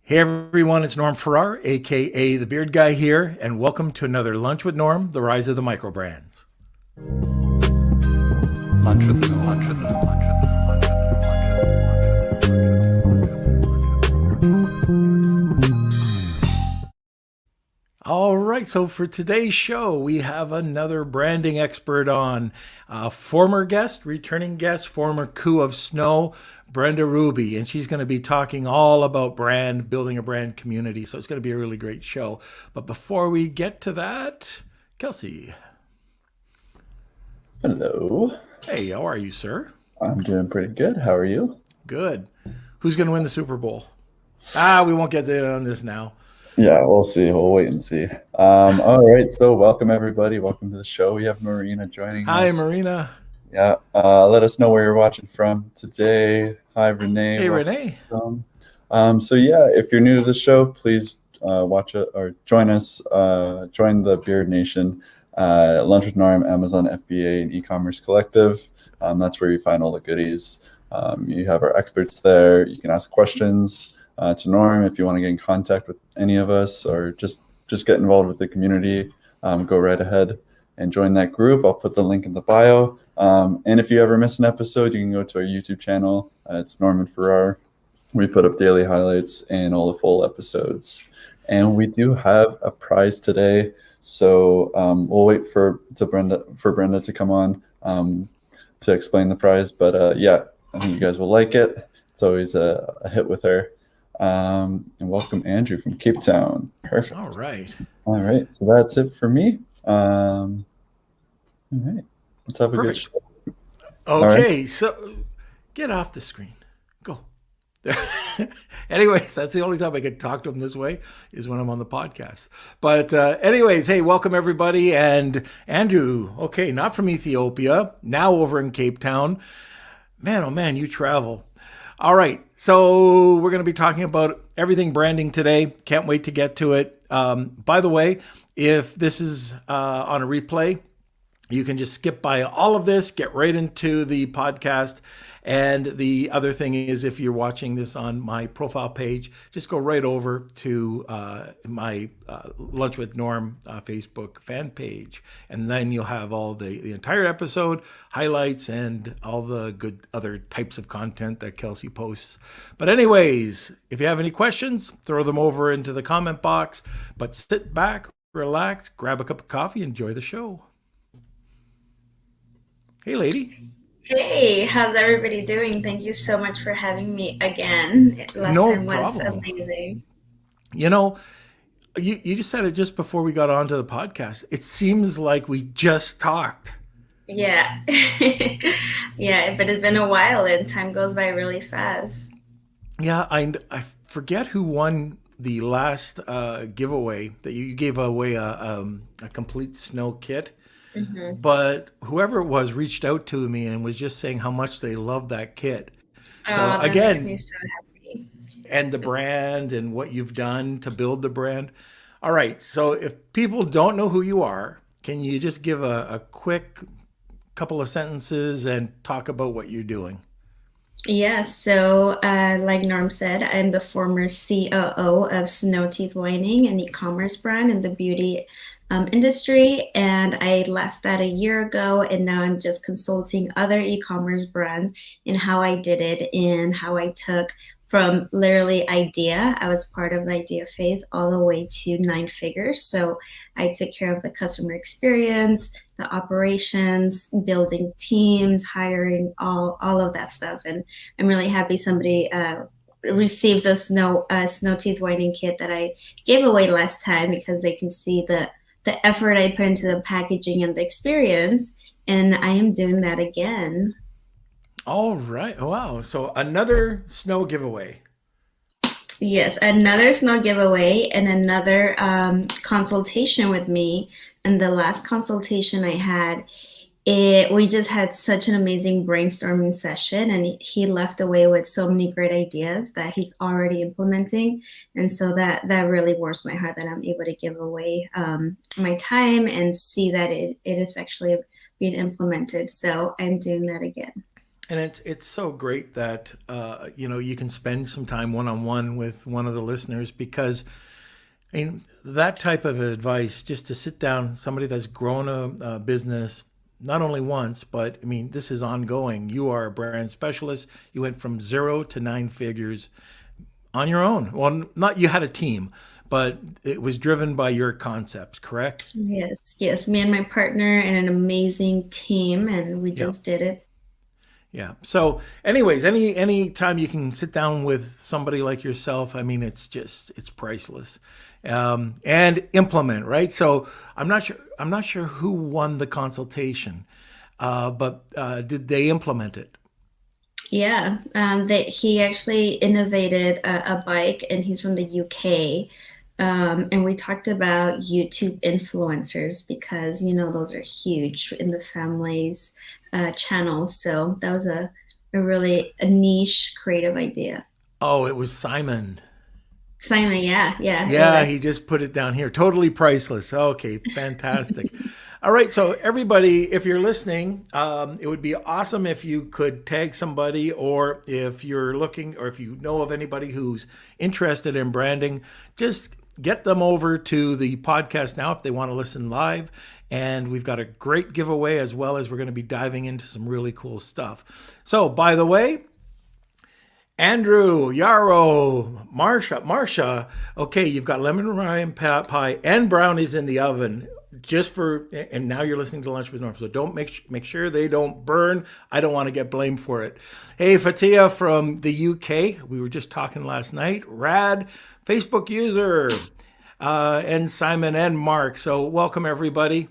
Hey everyone, it's Norm Farrar, aka the Beard Guy here, and welcome to another Lunch with Norm, the rise of the microbrands. Lunch with Norm. Lunch with Norm. Lunch with Norm. Lunch All right, so for today's show, we have another branding expert on. Former guest, returning guest, former coup of snow, Brenda Ruby, and she's going to be talking all about brand, building a brand community. So it's going to be a really great show. But before we get to that, Kelsey, Hello. hey, how are you, sir? I'm doing pretty good. How are you? Good. Who's going to win the Super Bowl? We won't get in on this now. Yeah, we'll see. We'll wait and see. All right. So, welcome everybody. Welcome to the show. We have Marina joining Hi, us. Marina. Yeah. Let us know where you're watching from today. Hi, Renee. Hey, Welcome. Renee. So yeah, if you're new to the show, please watch it or join us. Join the Beard Nation, Lunch with Norm, Amazon FBA, and e-commerce collective. That's where you find all the goodies. You have our experts there. You can ask questions to Norm if you want to get in contact with any of us or just get involved with the community. Go right ahead and join that group. I'll put the link in the bio. And if you ever miss an episode, you can go to our YouTube channel. It's Norman Farrar. We put up daily highlights and all the full episodes. And we do have a prize today. So we'll wait for Brenda to come on to explain the prize. But yeah, I think you guys will like it. It's always a hit with her. And welcome Andrew from Cape Town. Perfect. All right. All right. So that's it for me. All right. Let's have a Perfect. good show. Okay, so get off the screen. Go. Anyways, that's the only time I can talk to him this way is when I'm on the podcast. But anyways, hey, welcome everybody. And Andrew, okay, not from Ethiopia, now over in Cape Town. Man, oh man, you travel. All right, so we're going to be talking about everything branding today. Can't wait to get to it. By the way, if this is on a replay, you can just skip by all of this, get right into the podcast. And the other thing is, if you're watching this on my profile page, just go right over to my Lunch with Norm Facebook fan page. And then you'll have all the entire episode, highlights, and all the good other types of content that Kelsey posts. But anyways, if you have any questions, throw them over into the comment box. But sit back, relax, grab a cup of coffee, enjoy the show. Hey, lady. Hey, how's everybody doing? Thank you so much for having me again. Last No time was problem. amazing. You know, you just said it just before we got onto the podcast. It seems like we just talked. Yeah. Yeah, but it's been a while and time goes by really fast. Yeah, I forget who won the last giveaway that you gave away a complete snow kit. Hmm. But whoever it was reached out to me and was just saying how much they loved that kit. So Oh, that makes me again, so happy. and the brand and what you've done to build the brand. All right. So if people don't know who you are, can you just give a quick couple of sentences and talk about what you're doing? Yeah, so like Norm said, I'm the former COO of Snow Teeth Whitening, an e-commerce brand in the beauty industry, and I left that a year ago, and now I'm just consulting other e-commerce brands in how I did it and how I took from literally idea, I was part of the idea phase, all the way to nine figures. So I took care of the customer experience, the operations, building teams, hiring, all of that stuff. And I'm really happy somebody received the snow teeth whitening kit that I gave away last time because they can see the effort I put into the packaging and the experience. And I am doing that again. All right. Wow. So another snow giveaway. Yes, another snow giveaway and another consultation with me. And the last consultation I had, we just had such an amazing brainstorming session, and he left away with so many great ideas that he's already implementing. And so that really warms my heart that I'm able to give away my time and see that it is actually being implemented. So I'm doing that again. And it's so great that you can spend some time one on one with one of the listeners, because I mean that type of advice, just to sit down, somebody that's grown a business not only once, but I mean this is ongoing. You are a brand specialist. You went from 0 to 9 figures on your own. Well, not you had a team, but it was driven by your concepts, correct? Yes, yes. Me and my partner and an amazing team, and we Yeah. just did it. Yeah. So, anyways, any time you can sit down with somebody like yourself, I mean, it's priceless, and implement, right. So, I'm not sure who won the consultation, but did they implement it? Yeah, that he actually innovated a bike, and he's from the UK. And we talked about YouTube influencers because those are huge in the family's channel. So that was a really a niche creative idea. Oh, it was Simon. Simon, yeah, yeah, it Yeah, he was. just put it down here. Totally priceless. Okay, fantastic. All right, so everybody, if you're listening, it would be awesome if you could tag somebody, or if you're looking, or if you know of anybody who's interested in branding, just get them over to the podcast now if they want to listen live. And we've got a great giveaway, as well as we're going to be diving into some really cool stuff. So, by the way, Andrew, Yarrow, Marsha. Okay, you've got lemon meringue pie and brownies in the oven. Just for, and now you're listening to Lunch with Norm. So don't make sure they don't burn. I don't want to get blamed for it. Hey, Fatia from the UK. We were just talking last night. Rad, Facebook user, and Simon and Mark. So welcome everybody.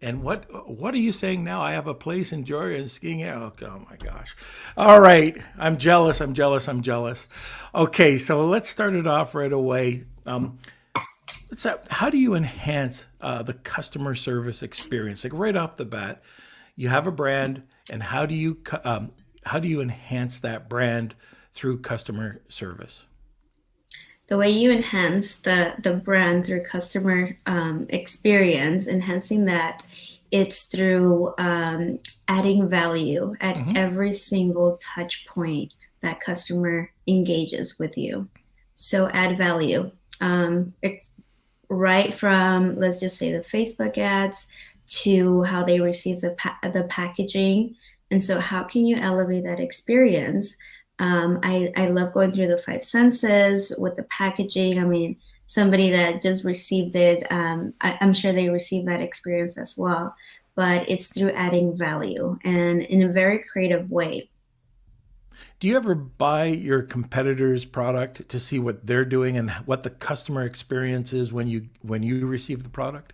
And what are you saying now? I have a place in Georgia and skiing. Oh my gosh. All right. I'm jealous. I'm jealous. I'm jealous. Okay, so let's start it off right away. How do you enhance the customer service experience? Like right off the bat, you have a brand, and how do you enhance that brand through customer service? The way you enhance the brand through customer experience, enhancing that, it's through adding value at Hmm. every single touch point that customer engages with you. So add value. It's right from, let's just say, the Facebook ads to how they receive the packaging. And so how can you elevate that experience? I love going through the five senses with the packaging. I mean, somebody that just received it, I'm sure they received that experience as well. But it's through adding value and in a very creative way. Do you ever buy your competitor's product to see what they're doing and what the customer experience is when you receive the product?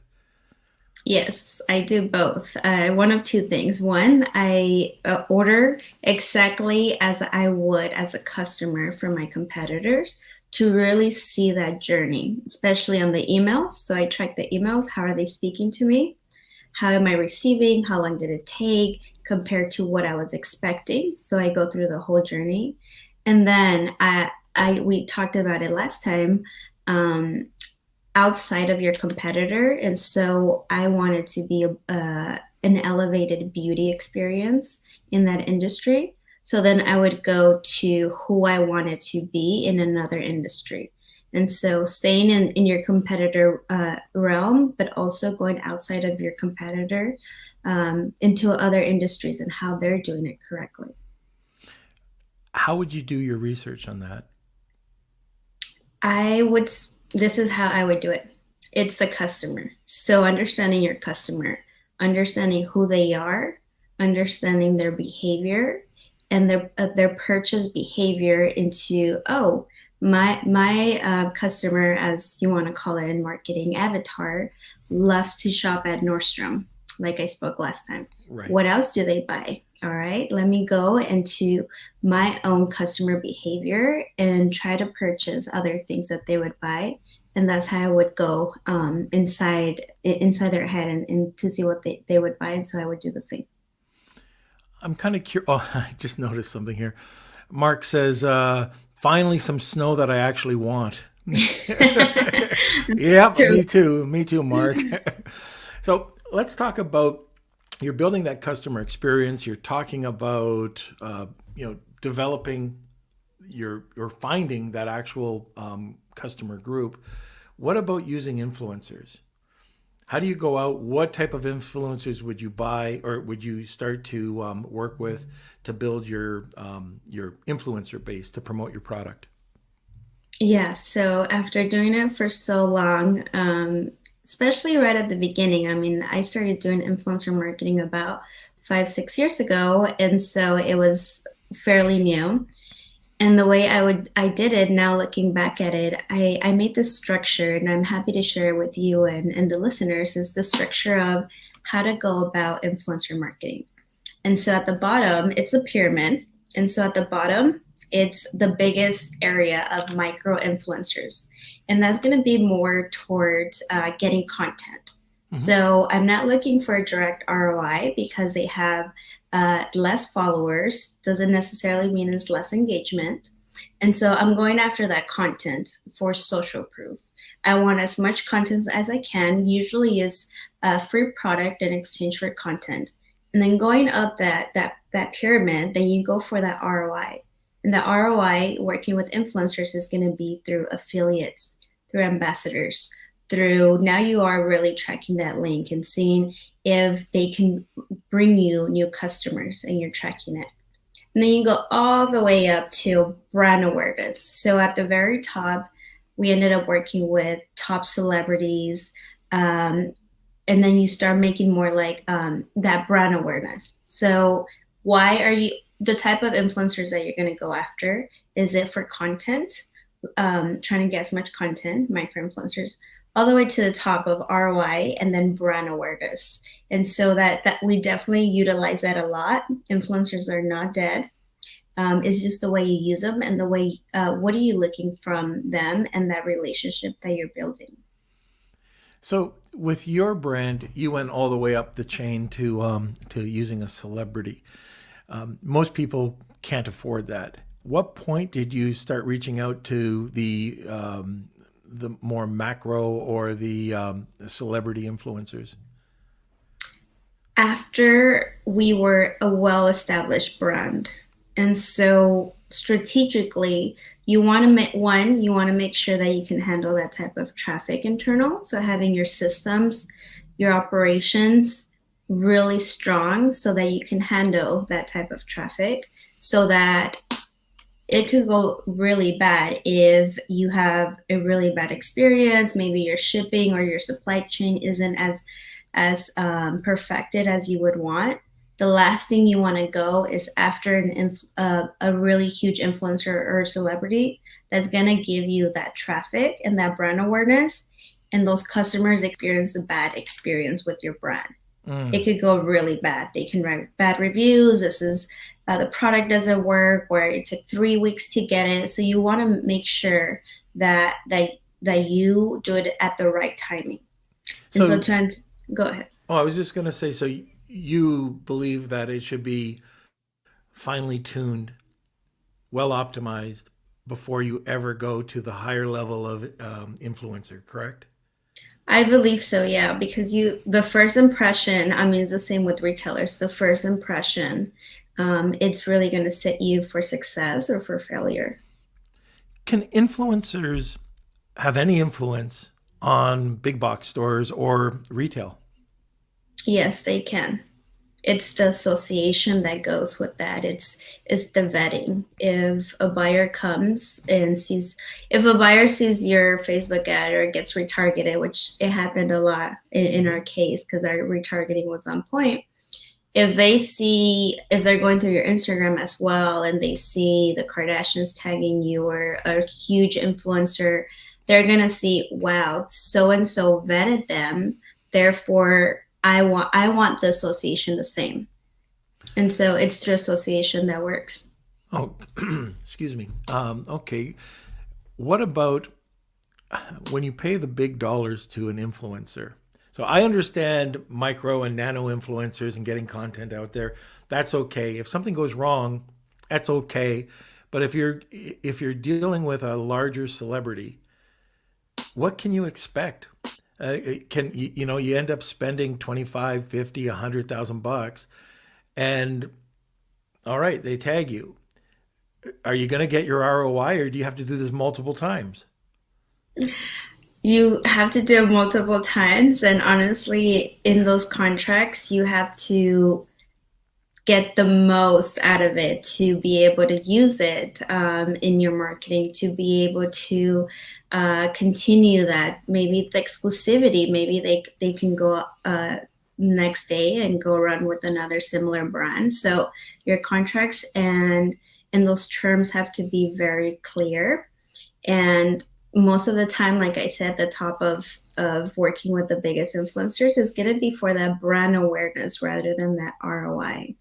Yes, I do both. One of two things. One, I order exactly as I would as a customer for my competitors to really see that journey, especially on the emails. So I track the emails. How are they speaking to me? How am I receiving? How long did it take compared to what I was expecting? So I go through the whole journey. And then we talked about it last time. Um, Outside of your competitor. And so I wanted to be an elevated beauty experience in that industry. So then I would go to who I wanted to be in another industry. And so staying in your competitor realm, but also going outside of your competitor into other industries and how they're doing it correctly. How would you do your research on that? I would, this is how I would do it. It's the customer. So understanding your customer, understanding who they are, understanding their behavior and their purchase behavior into, oh, my customer, as you want to call it in marketing, avatar, loves to shop at Nordstrom, like I spoke last time. Right. What else do they buy? All right, let me go into my own customer behavior and try to purchase other things that they would buy. And that's how I would go inside their head and to see what they would buy. And so I would do the same. I'm kind of curious. Oh, I just noticed something here. Mark says, finally some snow that I actually want. Yeah, True. me too. Me too, Mark. So let's talk about you're building that customer experience. You're talking about developing your or finding that actual customer group. What about using influencers? How do you go out? What type of influencers would you buy, or would you start to work with to build your influencer base to promote your product? Yeah, so after doing it for so long, especially right at the beginning, I mean, I started doing influencer marketing about 5, 6 years ago, and so it was fairly new. And the way I did it now looking back at it, I made this structure and I'm happy to share it with you and the listeners is the structure of how to go about influencer marketing. And so at the bottom, it's a pyramid. And so at the bottom, it's the biggest area of micro influencers. And that's going to be more towards getting content. Mm-hmm. So I'm not looking for a direct ROI because they have less followers, doesn't necessarily mean it's less engagement. And so I'm going after that content for social proof. I want as much content as I can, usually is a free product in exchange for content. And then going up that pyramid, then you go for that ROI. And the ROI working with influencers is going to be through affiliates, through ambassadors, through now you are really tracking that link and seeing if they can bring you new customers and you're tracking it. And then you go all the way up to brand awareness. So at the very top, we ended up working with top celebrities. And then you start making more like that brand awareness. So why are you, the type of influencers that you're going to go after, is it for content, trying to get as much content, micro influencers, all the way to the top of ROI and then brand awareness. And so that we definitely utilize that a lot. Influencers are not dead. It's just the way you use them and the way, what are you looking from them and that relationship that you're building. So with your brand, you went all the way up the chain to using a celebrity. Most people can't afford that. What point did you start reaching out to the more macro or the celebrity influencers? After we were a well-established brand. And so strategically, you want to make sure that you can handle that type of traffic internal. So having your systems, your operations really strong so that you can handle that type of traffic so that it could go really bad if you have a really bad experience. Maybe your shipping or your supply chain isn't as perfected as you would want. The last thing you want to go is after a really huge influencer or celebrity that's going to give you that traffic and that brand awareness, and those customers experience a bad experience with your brand. It could go really bad. They can write bad reviews. This is the product doesn't work, where it took 3 weeks to get it. So you want to make sure that you do it at the right timing. And so go ahead. Oh, I was just going to say, so you believe that it should be finely tuned, well optimized before you ever go to the higher level of influencer, correct? I believe so, yeah, because the first impression, I mean, it's the same with retailers. The first impression, it's really going to set you for success or for failure. Can influencers have any influence on big box stores or retail? Yes, they can. It's the association that goes with that. It's the vetting. If a buyer comes and if a buyer sees your Facebook ad or gets retargeted, which it happened a lot in our case because our retargeting was on point. If they're going through your Instagram as well and they see the Kardashians tagging you or a huge influencer, they're going to see, wow, so and so vetted them. Therefore, I want the association the same. And so it's through association that works. Oh, excuse me. Okay. What about when you pay the big dollars to an influencer? So I understand micro and nano influencers and getting content out there. That's okay. If something goes wrong, that's okay. But if you're dealing with a larger celebrity, what can you expect? It can you end up spending 25, 50, 100,000 bucks, and all right, they tag you. Are you going to get your ROI, or do you have to do this multiple times? You have to do it multiple times, and honestly, in those contracts, you have to get the most out of it to be able to use it in your marketing, to be able to continue that. Maybe the exclusivity, maybe they can go next day and go around with another similar brand. So your contracts and those terms have to be very clear. And most of the time, like I said, the top of working with the biggest influencers is going to be for that brand awareness rather than that ROI.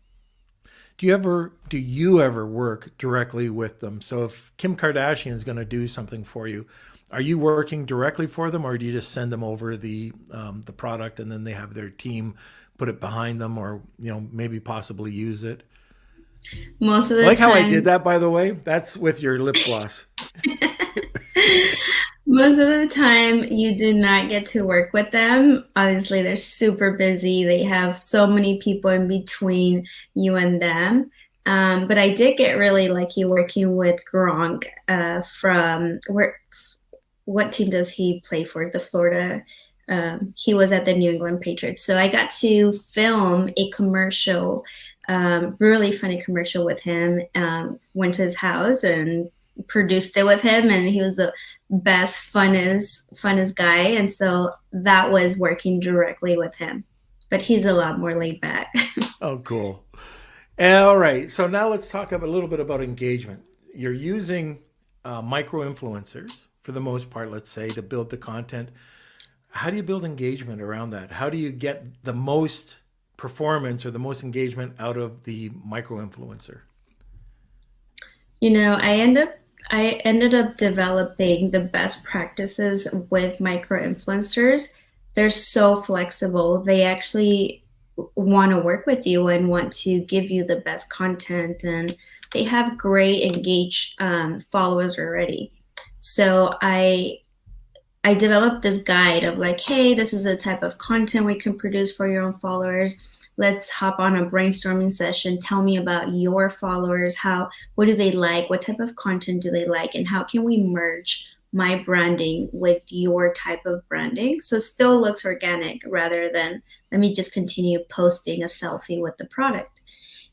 Do you ever work directly with them? So if Kim Kardashian is going to do something for you, are you working directly for them, or do you just send them over the product and then they have their team put it behind them, or maybe possibly use it? Most of I the like how I did time, that, by the way. That's with your lip gloss. most of the time, you do not get to work with them. Obviously, they're super busy. They have so many people in between you and them. But I did get really lucky working with Gronk from where. What team does he play for? The Florida. He was at the New England Patriots. So I got to film a commercial, really funny commercial with him. Went to his house and produced it with him, and he was the best, funnest guy. And so that was working directly with him. But he's a lot more laid back. Oh, cool. All right. So now let's talk a little bit about engagement. You're using micro influencers for the most part, let's say, to build the content. How do you build engagement around that? How do you get the most performance or the most engagement out of the micro influencer? I ended up developing the best practices with micro influencers. They're so flexible. They actually want to work with you and want to give you the best content, and they have great engaged followers already. So I developed this guide of like, hey, this is the type of content we can produce for your own followers. Let's hop on a brainstorming session. Tell me about your followers. What do they like? What type of content do they like? And how can we merge my branding with your type of branding so it still looks organic rather than let me just continue posting a selfie with the product.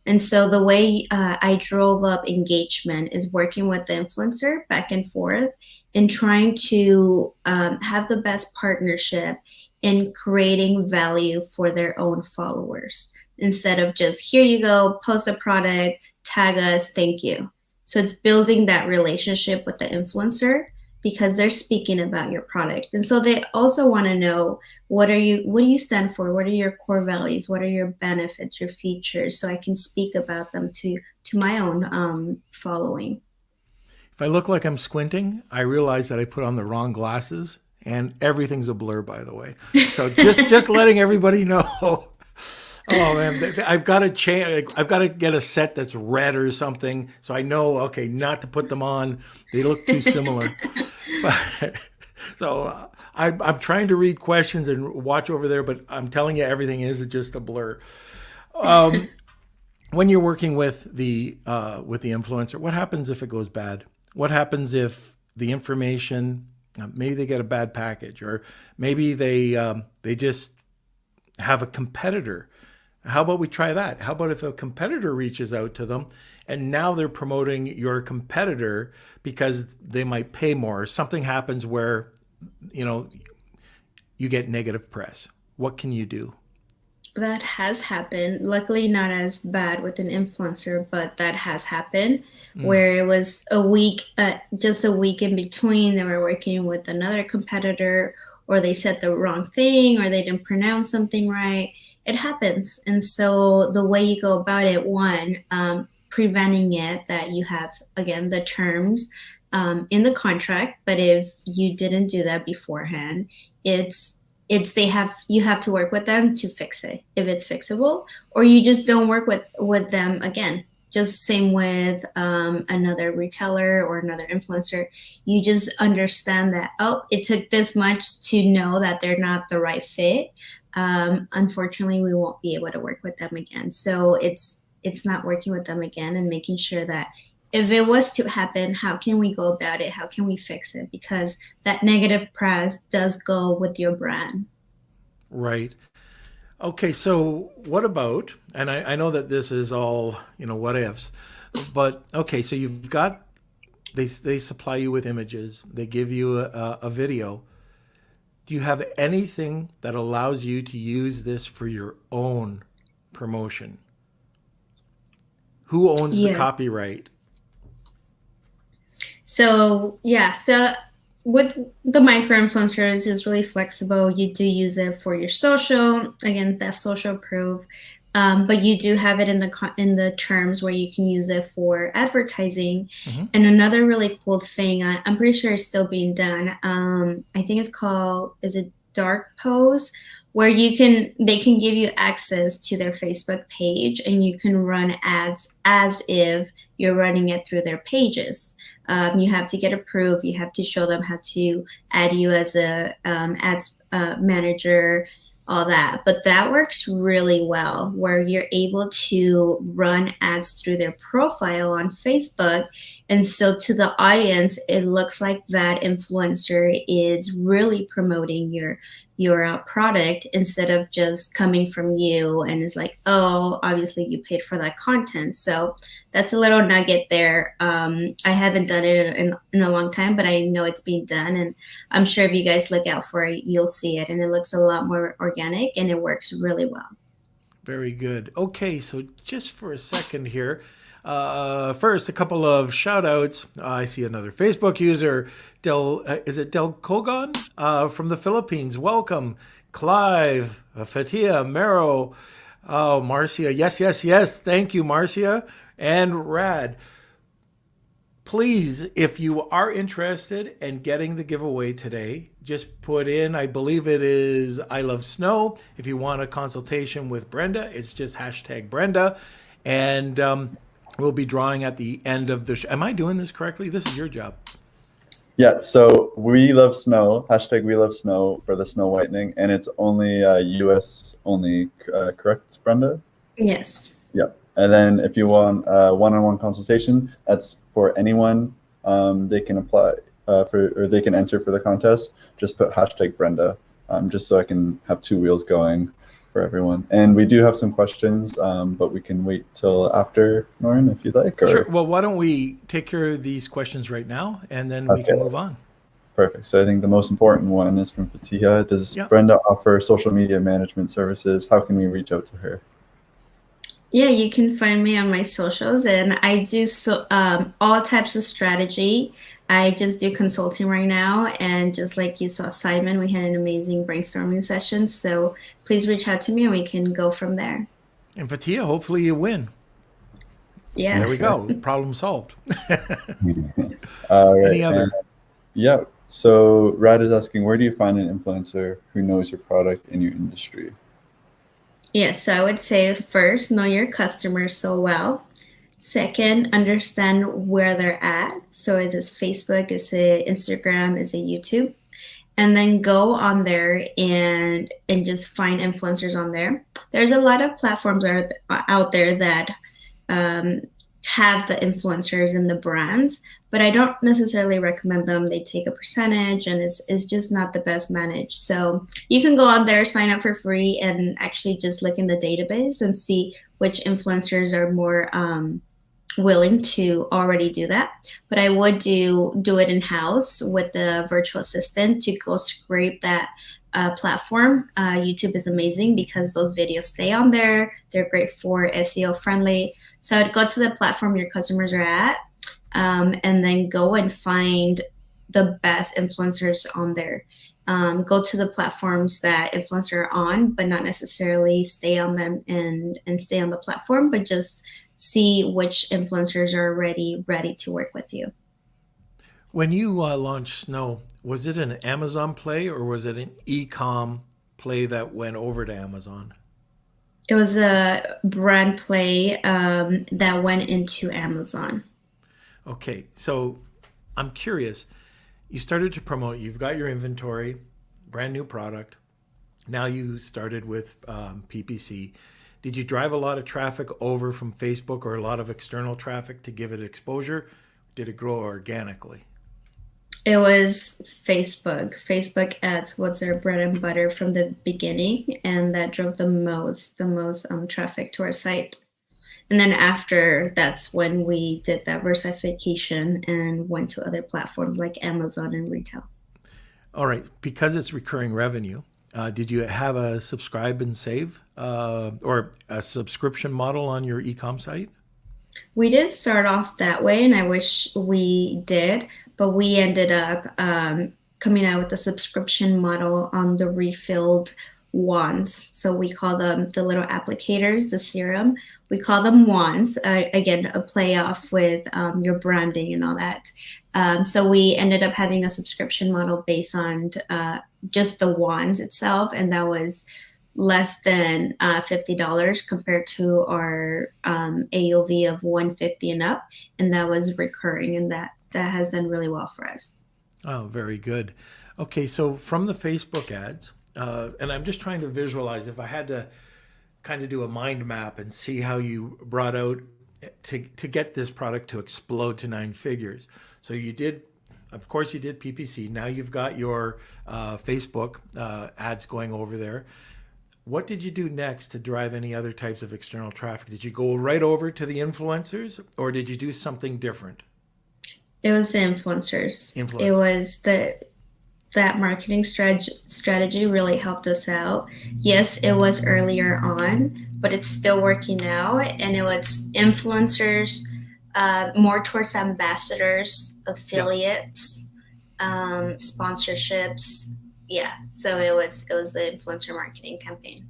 And so the way I drove up engagement is working with the influencer back and forth and trying to have the best partnership in creating value for their own followers instead of just here you go, post a product, tag us, thank you. So it's building that relationship with the influencer because they're speaking about your product. And so they also want to know what do you stand for? What are your core values? What are your benefits, your features? So I can speak about them to my own following. If I look like I'm squinting, I realize that I put on the wrong glasses and everything's a blur, by the way. So just letting everybody know. Oh man, I've got to change. I've got to get a set that's red or something, so I know okay not to put them on. They look too similar. But, so I'm trying to read questions and watch over there, but I'm telling you, everything is just a blur. Um, when you're working with the influencer, what happens if it goes bad? What happens if the information maybe they get a bad package, or maybe they just have a competitor. How about we try that? How about if a competitor reaches out to them and now they're promoting your competitor because they might pay more? Something happens where, you know, you get negative press. What can you do? That has happened. Luckily, not as bad with an influencer, but that has happened Mm. where it was a week, just a week in between. They were working with another competitor, or they said the wrong thing, or they didn't pronounce something right. It happens. And so the way you go about it, one, preventing it, that you have, again, the terms in the contract. But if you didn't do that beforehand, it's you have to work with them to fix it if it's fixable, or you just don't work with them again. just same with another retailer or another influencer. You just understand that, oh, it took this much to know that they're not the right fit. Unfortunately, we won't be able to work with them again. So it's not working with them again and making sure that if it was to happen, how can we go about it? How can we fix it? Because that negative press does go with your brand. Right. Okay, so what about, and I know that this is all, what ifs, but okay, so you've got, they supply you with images, they give you a video. Do you have anything that allows you to use this for your own promotion? Who owns the Yes. copyright? So yeah, so with the micro influencers is really flexible. You do use it for your social. Again, that's social proof. But you do have it in the terms where you can use it for advertising. Hmm. And another really cool thing, I'm pretty sure it's still being done. I think it's called, is it Dark Pose, where they can give you access to their Facebook page and you can run ads as if you're running it through their pages. You have to get approved. You have to show them how to add you as a ads manager, all that. But that works really well, where you're able to run ads through their profile on Facebook. And so to the audience, it looks like that influencer is really promoting your product instead of just coming from you and it's like, oh, obviously you paid for that content. So that's a little nugget there. I haven't done it in a long time, but I know it's being done. And I'm sure if you guys look out for it, you'll see it. And it looks a lot more organic and it works really well. Very good. Okay, so just for a second here, first, a couple of shout outs. I see another Facebook user, is it Del Kogan from the Philippines? Welcome. Clive, Fatia, Mero, oh, Marcia. Yes, yes, yes. Thank you, Marcia. And Rad. Please, if you are interested in getting the giveaway today, just put in, I believe it is I Love Snow. If you want a consultation with Brenda, it's just hashtag Brenda. And we'll be drawing at the end of the show. Am I doing this correctly? This is your job. Yeah, so we love snow, hashtag we love snow for the snow whitening, and it's only US only, correct, Brenda? Yes. Yeah. And then if you want a one-on-one consultation, that's for anyone. They can apply or they can enter for the contest. Just put hashtag Brenda, just so I can have two wheels going for everyone. And we do have some questions, but we can wait till after, Norrin, if you'd like. Or... Sure. Well, why don't we take care of these questions right now, and then we can move on. Perfect. So I think the most important one is from Fatia. Does Brenda offer social media management services? How can we reach out to her? Yeah, you can find me on my socials, and I do all types of strategy. I just do consulting right now, and just like you saw Simon, we had an amazing brainstorming session. So please reach out to me, and we can go from there. And Fatia, hopefully you win. Yeah. There we go. Problem solved. Right. Any other? Yeah. So Rad is asking, where do you find an influencer who knows your product in your industry? Yes, so I would say first, know your customers so well. Second, understand where they're at. So is it Facebook, is it Instagram, is it YouTube? And then go on there and just find influencers on there. There's a lot of platforms out there that have the influencers and the brands, but I don't necessarily recommend them. They take a percentage and it's just not the best managed. So you can go on there, sign up for free, and actually just look in the database and see which influencers are more willing to already do that. But I would do it in-house with the virtual assistant to go scrape that platform. YouTube is amazing because those videos stay on there. They're great for SEO friendly. So I'd go to the platform your customers are at, and then go and find the best influencers on there. Go to the platforms that influencers are on, but not necessarily stay on them and stay on the platform, but just see which influencers are ready to work with you. When you launched Snow, was it an Amazon play or was it an e-com play that went over to Amazon? It was a brand play that went into Amazon. Okay, so I'm curious. You started to promote. You've got your inventory, brand new product. Now you started with PPC. Did you drive a lot of traffic over from Facebook or a lot of external traffic to give it exposure? Did it grow organically? It was Facebook. Facebook ads was our bread and butter from the beginning, and that drove the most traffic to our site. And then after, that's when we did diversification and went to other platforms like Amazon and retail. All right, because it's recurring revenue, did you have a subscribe and save or a subscription model on your ecom site? We did start off that way, and I wish we did, but we ended up coming out with a subscription model on the refilled wands. So we call them the little applicators, the serum. We call them wands. Again, a play off with your branding and all that. So we ended up having a subscription model based on just the wands itself, and that was less than $50 compared to our AOV of 150 and up, and that was recurring, and that has done really well for us. Oh, very good. Okay, so from the Facebook ads, and I'm just trying to visualize if I had to kind of do a mind map and see how you brought out to get this product to explode to nine figures. So you did, of course, you did PPC. Now you've got your Facebook ads going over there. What did you do next to drive any other types of external traffic? Did you go right over to the influencers or did you do something different? It was the influencers. It Influence. was that marketing strategy really helped us out. Yes, it was earlier on, but it's still working now, and it was influencers, more towards ambassadors, Yeah. affiliates, sponsorships. Yeah, so it was the influencer marketing campaign.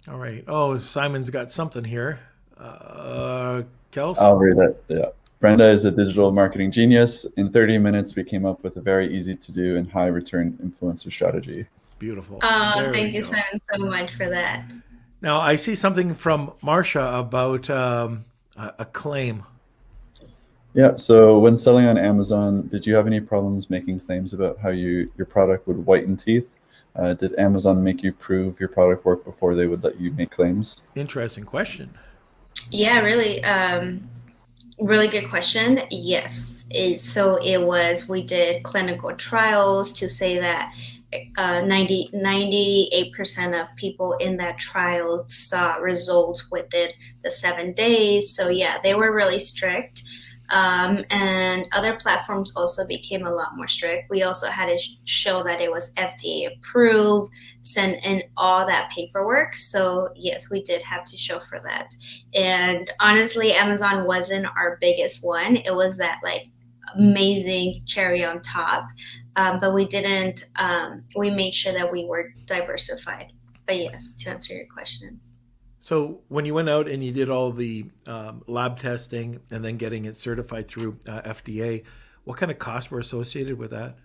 All right. Oh, Simon's got something here. Kels? I'll read it. Yeah. Brenda is a digital marketing genius. In 30 minutes, we came up with a very easy to do and high return influencer strategy. Beautiful. Oh, There we thank you, go. Simon, so much for that. Now, I see something from Marcia about a claim. Yeah. So when selling on Amazon, did you have any problems making claims about how your product would whiten teeth? Did Amazon make you prove your product worked before they would let you make claims? Interesting question. Yeah, really. Really good question. Yes. We did clinical trials to say that 98% of people in that trial saw results within the 7 days. So, yeah, they were really strict. And other platforms also became a lot more strict. We also had to show that it was FDA approved, send in all that paperwork. So yes, we did have to show for that. And honestly, Amazon wasn't our biggest one. It was that like amazing cherry on top. But we didn't. We made sure that we were diversified. But yes, to answer your question. So, when you went out and you did all the lab testing and then getting it certified through FDA, what kind of costs were associated with that?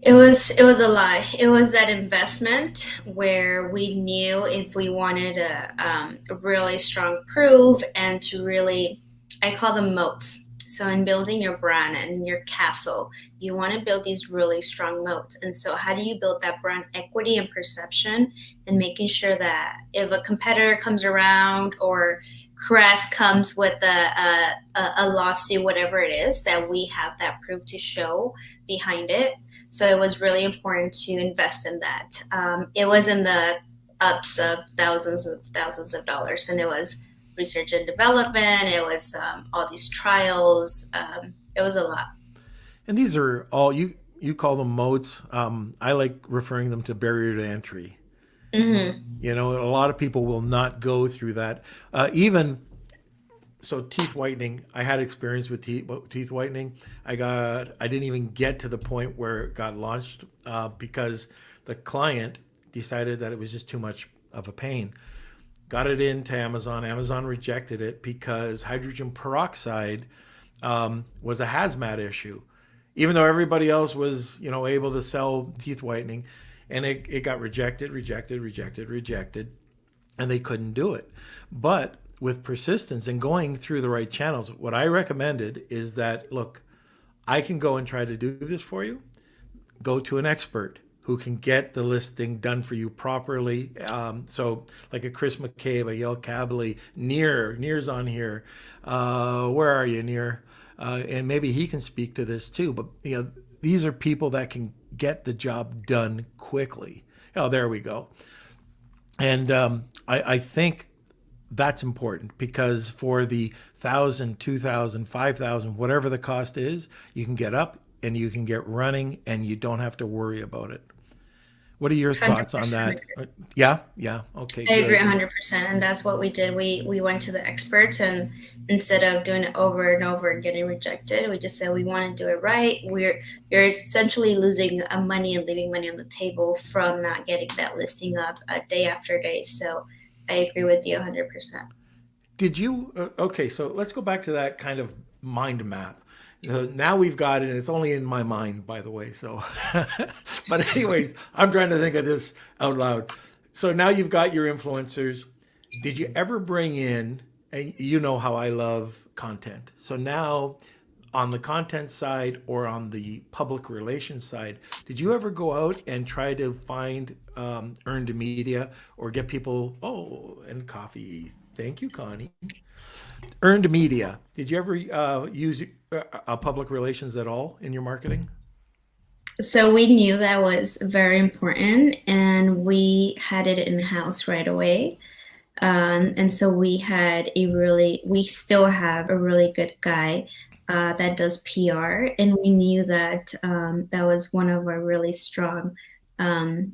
It was a lie. It was that investment where we knew if we wanted a really strong proof and to really, I call them moats. So in building your brand and your castle, you want to build these really strong moats. And so how do you build that brand equity and perception and making sure that if a competitor comes around or Crest comes with a lawsuit, whatever it is, that we have that proof to show behind it. So it was really important to invest in that. It was in the ups of thousands of dollars, and it was research and development. It was all these trials. It was a lot. And these are all you call them moats. I like referring them to barrier to entry. Hmm. You know, a lot of people will not go through that. Even so, teeth whitening. I had experience with teeth whitening. I didn't even get to the point where it got launched because the client decided that it was just too much of a pain. Got it into Amazon. Amazon rejected it because hydrogen peroxide was a hazmat issue, even though everybody else was, able to sell teeth whitening, and it got rejected. and they couldn't do it. But with persistence and going through the right channels, what I recommended is that, look, I can go and try to do this for you. Go to an expert who can get the listing done for you properly. So like a Chris McCabe, a Yale Cabley, Near's on here. Where are you, Near? And maybe he can speak to this too. But these are people that can get the job done quickly. Oh, there we go. And I think that's important because for the 1,000, 2,000, 5,000, whatever the cost is, you can get up and you can get running and you don't have to worry about it. What are your thoughts on 100% that? agree. Yeah. Okay, I agree good. 100%. And that's what we did. We went to the experts, and instead of doing it over and over and getting rejected, we just said we want to do it right. You're essentially losing money and leaving money on the table from not getting that listing up day after day. So I agree with you 100%. Did you? Okay, so let's go back to that kind of mind map. Now we've got it, and it's only in my mind, by the way. So, but anyways, I'm trying to think of this out loud. So now you've got your influencers. Did you ever bring in, and you know how I love content. So now on the content side or on the public relations side, did you ever go out and try to find earned media or get people, oh, and coffee? Thank you, Connie. Earned media. Did you ever use public relations at all in your marketing? So we knew that was very important, and we had it in house right away. And so we still have a really good guy that does PR, and we knew that that was one of our really strong um,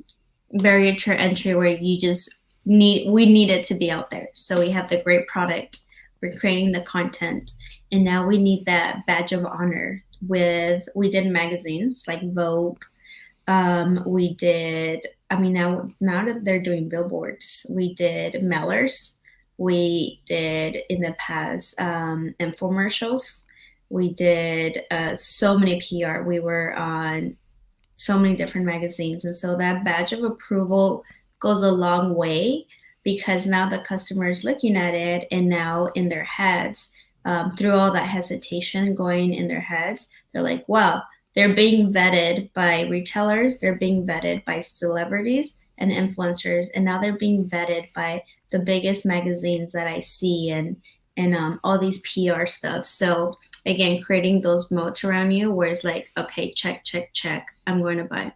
barrier to entry where we needed to be out there. So we have the great product, we're creating the content, and now we need that badge of honor. We did magazines like Vogue. We did, I mean, now that they're doing billboards, we did mailers. We did in the past infomercials. We did so many PR. We were on so many different magazines. And so that badge of approval goes a long way because now the customer is looking at it, and now in their heads, through all that hesitation going in their heads, they're like, wow, they're being vetted by retailers, they're being vetted by celebrities and influencers, and now they're being vetted by the biggest magazines that I see, and all these PR stuff. So again, creating those moats around you where it's like, okay, check, check, check, I'm going to buy.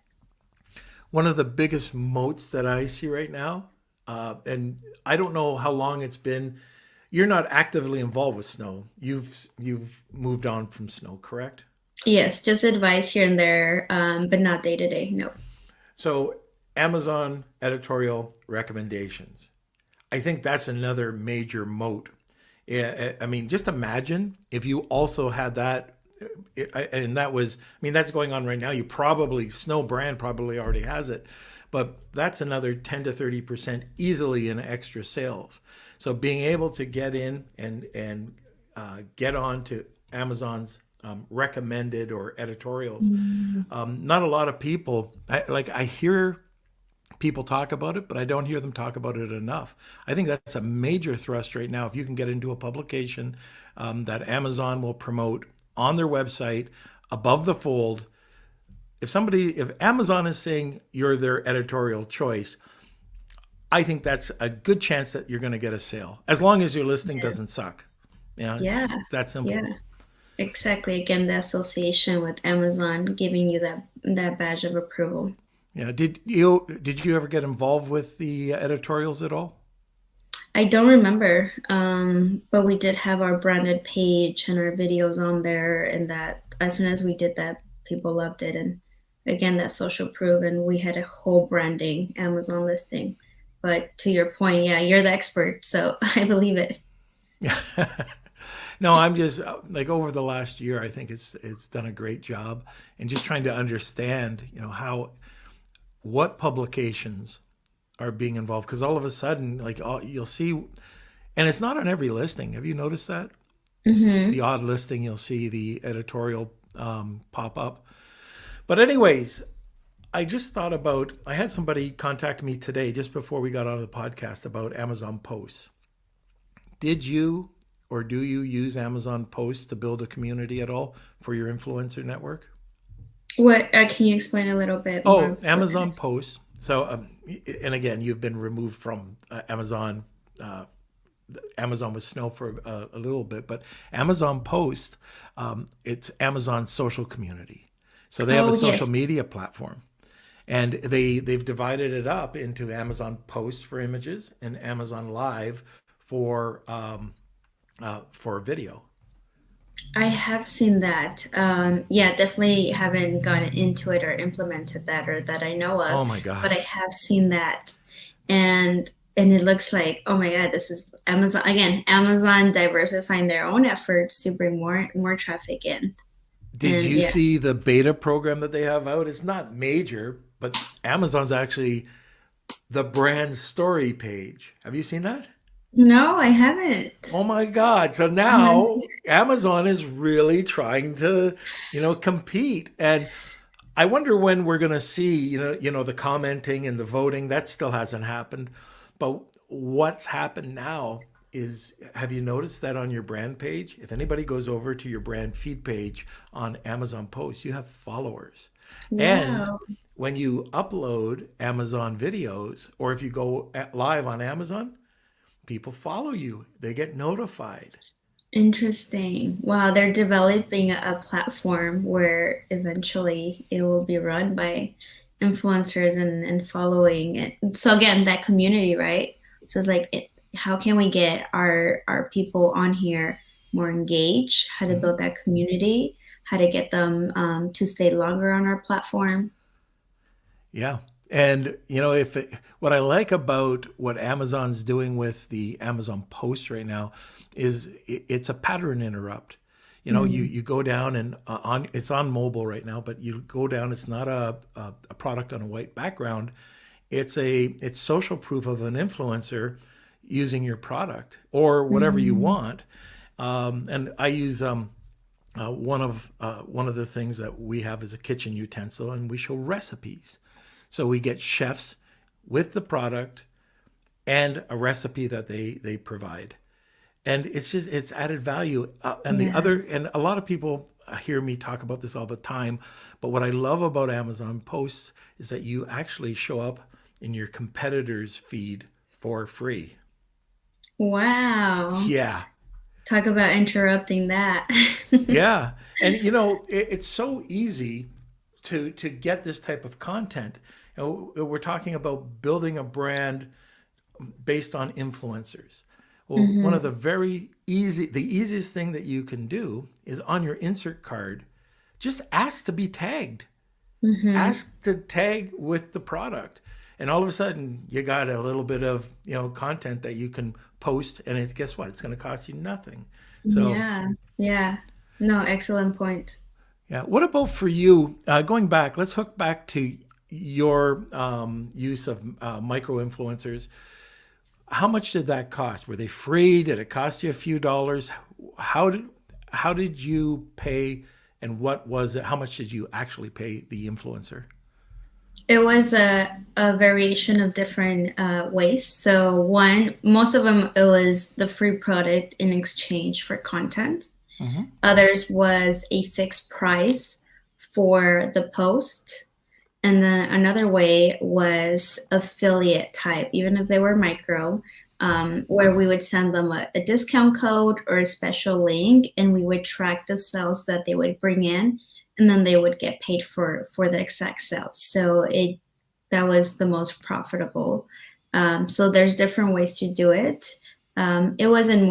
One of the biggest moats that I see right now, and I don't know how long it's been. You're not actively involved with snow. You've moved on from snow, correct? Yes, just advice here and there, but not day to day. No. So Amazon editorial recommendations. I think that's another major moat. Yeah, I mean, just imagine if you also had that, and that was, I mean, that's going on right now. Snow brand probably already has it, but that's another 10 to 30% easily in extra sales. So being able to get in and get on to Amazon's recommended or editorials, not a lot of people, I hear people talk about it, but I don't hear them talk about it enough. I think that's a major thrust right now. If you can get into a publication that Amazon will promote on their website above the fold, if Amazon is saying you're their editorial choice, I think that's a good chance that you're going to get a sale, as long as your listing Yeah. doesn't suck. Yeah, it's Yeah. that simple. Yeah. Exactly. Again, the association with Amazon giving you that badge of approval. Yeah. Did you ever get involved with the editorials at all? I don't remember, but we did have our branded page and our videos on there, and that as soon as we did that, people loved it. And again, that social proof, and we had a whole branding Amazon listing. But to your point, yeah, you're the expert, so I believe it. No, I'm just like over the last year, I think it's done a great job, and just trying to understand, how what publications are being involved, because all of a sudden, you'll see, and it's not on every listing. Have you noticed that? It's Hmm. the odd listing, you'll see the editorial pop up. But anyways, I just thought about, I had somebody contact me today just before we got on the podcast about Amazon posts. Did you or do you use Amazon posts to build a community at all for your influencer network? What can you explain a little bit more Oh, of what that Amazon is? posts. So, and again, you've been removed from Amazon. Amazon with Snow for a little bit, but Amazon Post, it's Amazon's social community. So they have a Oh, social yes. media platform, and they've divided it up into Amazon Post for images and Amazon Live for video. I have seen that. Yeah, definitely haven't gotten into it or implemented that or that I know of, Oh my but I gosh. have seen that. And it looks like, oh my God, this is Amazon again, Amazon diversifying their own efforts to bring more traffic in. Did And you yeah, see the beta program that they have out? It's not major, but Amazon's actually the brand story page. Have you seen that? no, I haven't. Oh my God. So I haven't now seen Amazon is really trying to, compete. And I wonder when we're going to see, the commenting and the voting. That still hasn't happened. But what's happened now is, have you noticed that on your brand page? If anybody goes over to your brand feed page on Amazon Posts, you have followers. it. And Wow. when you upload Amazon videos, or if you go live on Amazon, people follow you, they get notified. Interesting. Wow, they're developing a platform where eventually it will be run by influencers and following it. So again, that community, right? So it's like, how can we get our people on here more engaged? How to Mhm. build that community? How to get them to stay longer on our platform? Yeah. And if what I like about what Amazon's doing with the Amazon Post right now is it's a pattern interrupt. Mm, You go down and on it's on mobile right now, but you go down. It's not a product on a white background. It's social proof of an influencer using your product or whatever you mm, want. And I use one of the things that we have is a kitchen utensil, and we show recipes. So we get chefs with the product and a recipe that they provide, and it's added value. yeah. And a lot of people hear me talk about this all the time, but what I love about Amazon Posts is that you actually show up in your competitor's feed for free. Wow. Yeah. Talk about interrupting that. Yeah, and it's so easy to get this type of content. We're talking about building a brand based on influencers. Well, one of Hmm. the easiest thing that you can do is on your insert card, just ask to be tagged. Hmm. Ask to tag with the product, and all of a sudden you got a little bit of content that you can post, and guess what? It's going to cost you nothing. So Yeah, yeah. No, excellent point. yeah. What about for you? Going back, let's hook back to your use of micro influencers. How much did that cost? Were they free? Did it cost you a few dollars? How did how did you pay, and what was it? How much did you actually pay the influencer? It was a variation of different ways. So one, most of them, it was the free product in exchange for content. Hmm. Others was a fixed price for the post. And then another way was affiliate type, even if they were micro, where we would send them a discount code or a special link, and we would track the sales that they would bring in, and then they would get paid for the exact sales. So that was the most profitable. So there's different ways to do it. It wasn't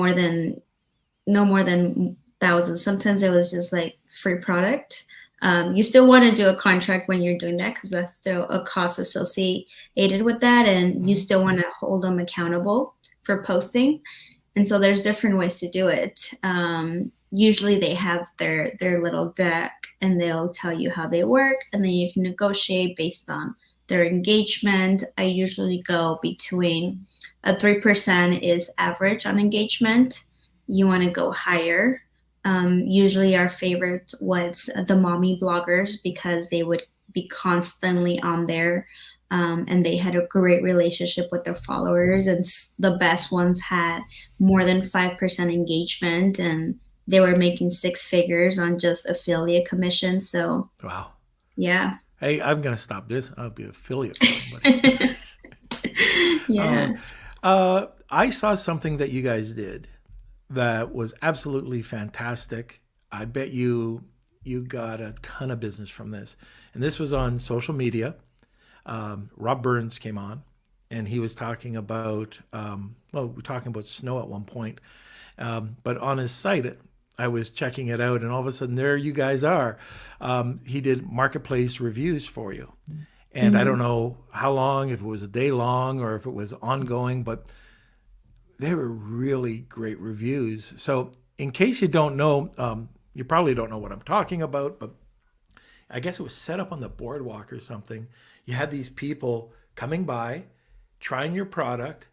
no more than thousands. Sometimes it was just like free product. You still want to do a contract when you're doing that because that's still a cost associated with that, and you Hmm. still want to hold them accountable for posting. And so there's different ways to do it. Usually they have their little deck, and they'll tell you how they work, and then you can negotiate based on their engagement. I usually go between a 3% is average on engagement. You want to go higher. Usually our favorite was the mommy bloggers because they would be constantly on there. And they had a great relationship with their followers, and the best ones had more than 5% engagement, and they were making six figures on just affiliate commissions. So Wow. yeah. Hey, I'm going to stop this. I'll be affiliate for somebody. Uh, Yeah. I saw something that you guys did that was absolutely fantastic. I bet you got a ton of business from this. And this was on social media. Rob Burns came on, and he was talking about well, we were talking about snow at one point. But on his site, I was checking it out, and all of a sudden, there you guys are. He did marketplace reviews for you, and I don't Mhm. know how long, if it was a day long or if it was ongoing, but they were really great reviews. So, in case you don't know, you probably don't know what I'm talking about, but I guess it was set up on the boardwalk or something. You had these people coming by, trying your product,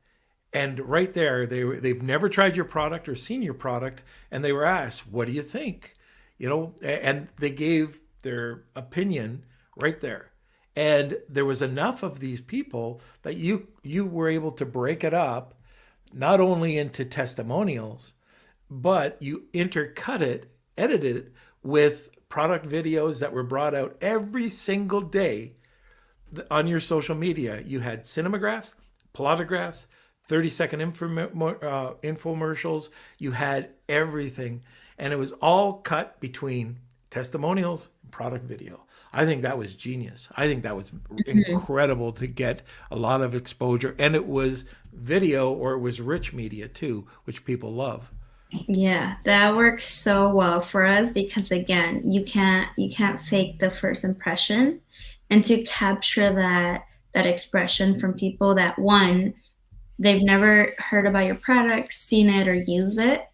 and right there they've never tried your product or seen your product, and they were asked, "What do you think?" And they gave their opinion right there. And there was enough of these people that you were able to break it up not only into testimonials, but you intercut it, edited it with product videos that were brought out every single day on your social media. You had cinemagraphs, plotographs, 30-second infomercials. You had everything. And it was all cut between testimonials and product video. I think that was genius. I think that was Mhm. incredible to get a lot of exposure. And it was video, or it was rich media too, which people love. Yeah, that works so well for us because again, you can't fake the first impression, and to capture that expression from people that one, they've never heard about your product, seen it, or used it,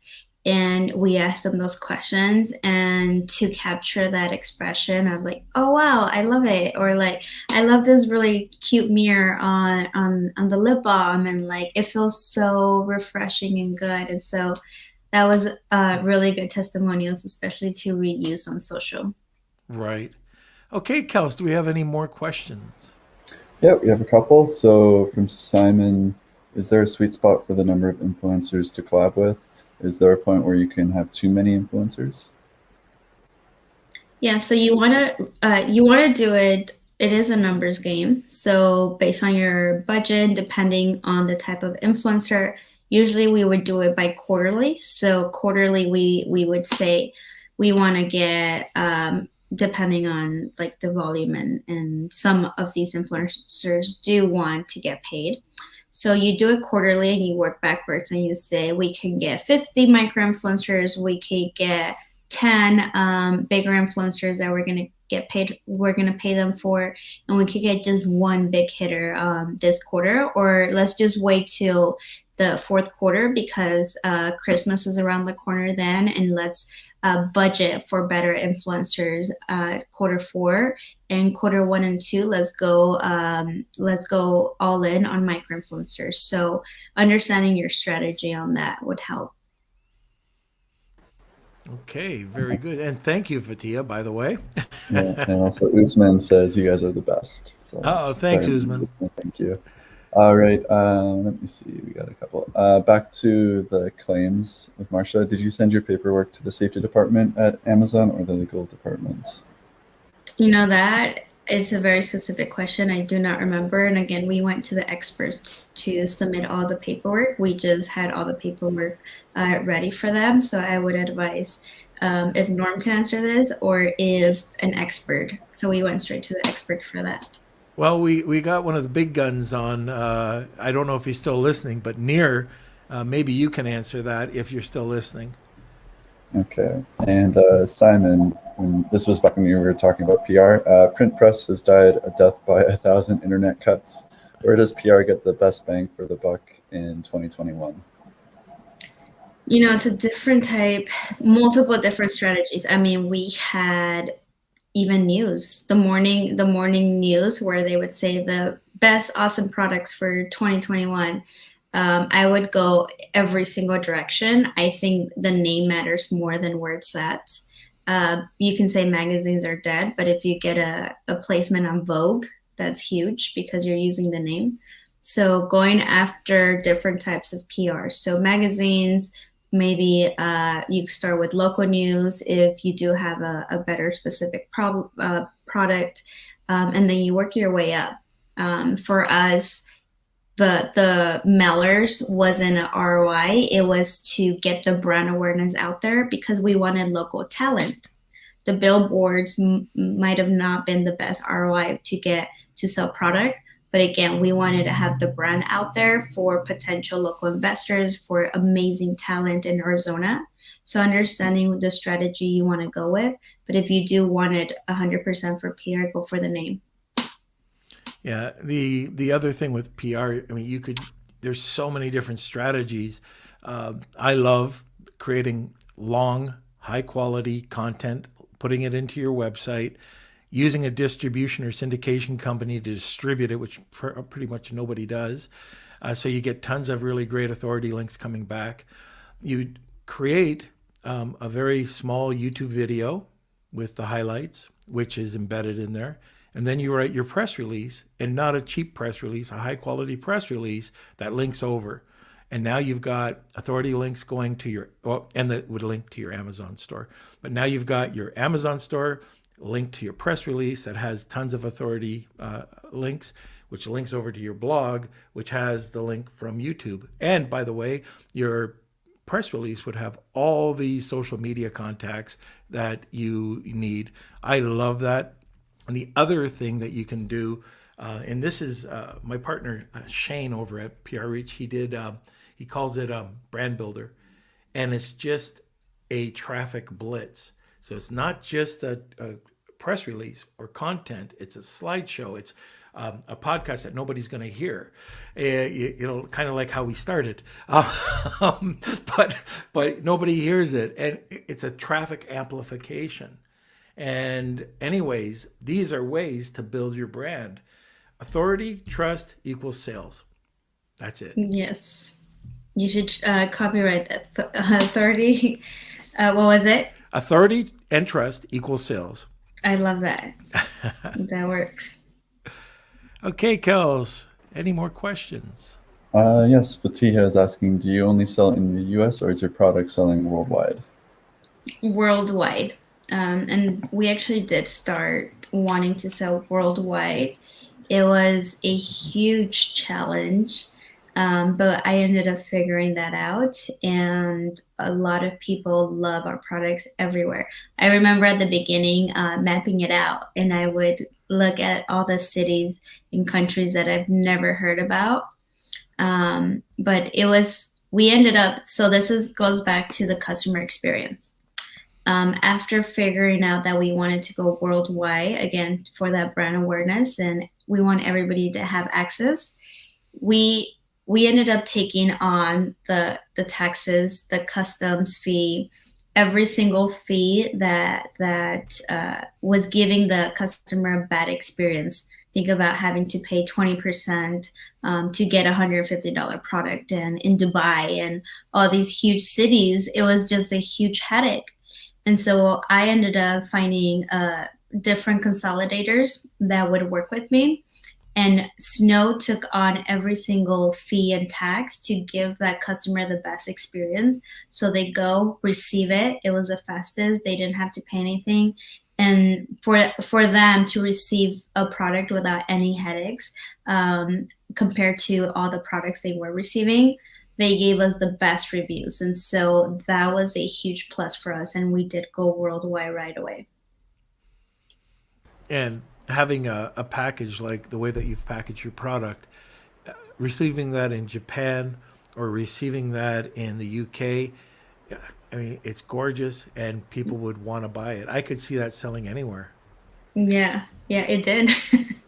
and we ask them those questions, and to capture that expression of like, oh wow, I love it, or like, I love this really cute mirror on the lip balm, and like it feels so refreshing and good, and so that was really good testimonials, especially to reuse on social. Right. Okay, Kels, do we have any more questions? Yeah, we have a couple. So from Simon, is there a sweet spot for the number of influencers to collab with? Is there a point where you can have too many influencers? Yeah, so you want to do it. It is a numbers game. So based on your budget, depending on the type of influencer, usually we would do it by quarterly. So quarterly, we would say we want to get depending on like the volume, and some of these influencers do want to get paid. So you do it quarterly and you work backwards and you say we can get 50 micro influencers, we could get 10 bigger influencers that we're going to pay them for, and we could get just one big hitter this quarter, or let's just wait till the fourth quarter because Christmas is around the corner then, and let's budget for better influencers quarter four, and quarter one and two let's go all in on micro influencers. So understanding your strategy on that would help. Okay, very good. And thank you, Fatia, by the way. Yeah, and also Usman says you guys are the best. So Oh, that's thanks, very nice. Usman. Thank you. All right, let me see. We got a couple. Back to the claims with Marcia. Did you send your paperwork to the safety department at Amazon or the legal department? You know, that is a very specific question. I do not remember. And again, we went to the experts to submit all the paperwork. We just had all the paperwork ready for them. So I would advise if Norm can answer this or if an expert. So we went straight to the expert for that. Well, we got one of the big guns on. I don't know if he's still listening, but near, maybe you can answer that if you're still listening. Okay. And Simon, when this was back when you were talking about PR, print press has died a death by 1,000 internet cuts. Where does PR get the best bang for the buck in 2021? You know, it's a different type, multiple different strategies. I mean, we had even news, the morning news where they would say the best awesome products for 2021. I would go every single direction. I think the name matters more than where it's at. You can say magazines are dead, but if you get a placement on Vogue, that's huge because you're using the name. So going after different types of PR. So magazines, maybe you start with local news if you do have a better specific product, and then you work your way up. For us, the mailers wasn't an ROI. It was to get the brand awareness out there because we wanted local talent. The billboards might have not been the best ROI to get to sell product. But again, we wanted to have the brand out there for potential local investors, for amazing talent in Arizona. So understanding the strategy you want to go with. But if you do want it 100% for PR, go for the name. Yeah, the other thing with PR, I mean, there's so many different strategies. I love creating long, high quality content, putting it into your website, using a distribution or syndication company to distribute it, which pretty much nobody does. So you get tons of really great authority links coming back. You create a very small YouTube video with the highlights, which is embedded in there. And then you write your press release, and not a cheap press release, a high quality press release that links over. And now you've got authority links going to your, well, and that would link to your Amazon store. But now you've got your Amazon store linked to your press release that has tons of authority links, which links over to your blog, which has the link from YouTube. And by the way, your press release would have all the social media contacts that you need. I love that. And the other thing that you can do, and this is my partner Shane over at PR Reach. He calls it Brand Builder, and it's just a traffic blitz. So it's not just a press release or content; it's a slideshow. It's a podcast that nobody's going to hear. Kind of like how we started, but nobody hears it, and it's a traffic amplification. And anyways, these are ways to build your brand. Authority, trust equals sales. That's it. Yes. You should copyright that. Authority. What was it? Authority and trust equals sales. I love that. That works. Okay, Kels, any more questions? Yes, Fatiha is asking, do you only sell in the US or is your product selling worldwide? Worldwide. And we actually did start wanting to sell worldwide. It was a huge challenge, but I ended up figuring that out. And a lot of people love our products everywhere. I remember at the beginning mapping it out, and I would look at all the cities and countries that I've never heard about. But we ended up, so goes back to the customer experience. After figuring out that we wanted to go worldwide, again, for that brand awareness, and we want everybody to have access, we ended up taking on the taxes, the customs fee, every single fee that was giving the customer a bad experience. Think about having to pay 20% to get a $150 product, and in Dubai and all these huge cities, it was just a huge headache. And so I ended up finding different consolidators that would work with me. And Snow took on every single fee and tax to give that customer the best experience. So they go, receive it. It was the fastest. They didn't have to pay anything. And for them to receive a product without any headaches, compared to all the products they were receiving, they gave us the best reviews. And so that was a huge plus for us. And we did go worldwide right away. And having a package like the way that you've packaged your product, receiving that in Japan or receiving that in the UK, I mean, it's gorgeous and people would want to buy it. I could see that selling anywhere. Yeah, it did.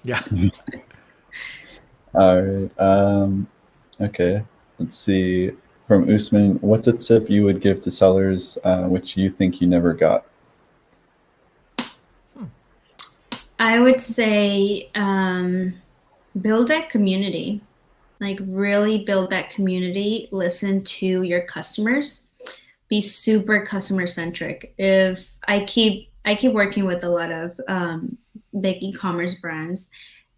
Yeah. All right. Okay. Let's see. From Usman, what's a tip you would give to sellers which you think you never got? I would say build that community. Like really build that community. Listen to your customers, be super customer centric. If I keep working with a lot of big e-commerce brands,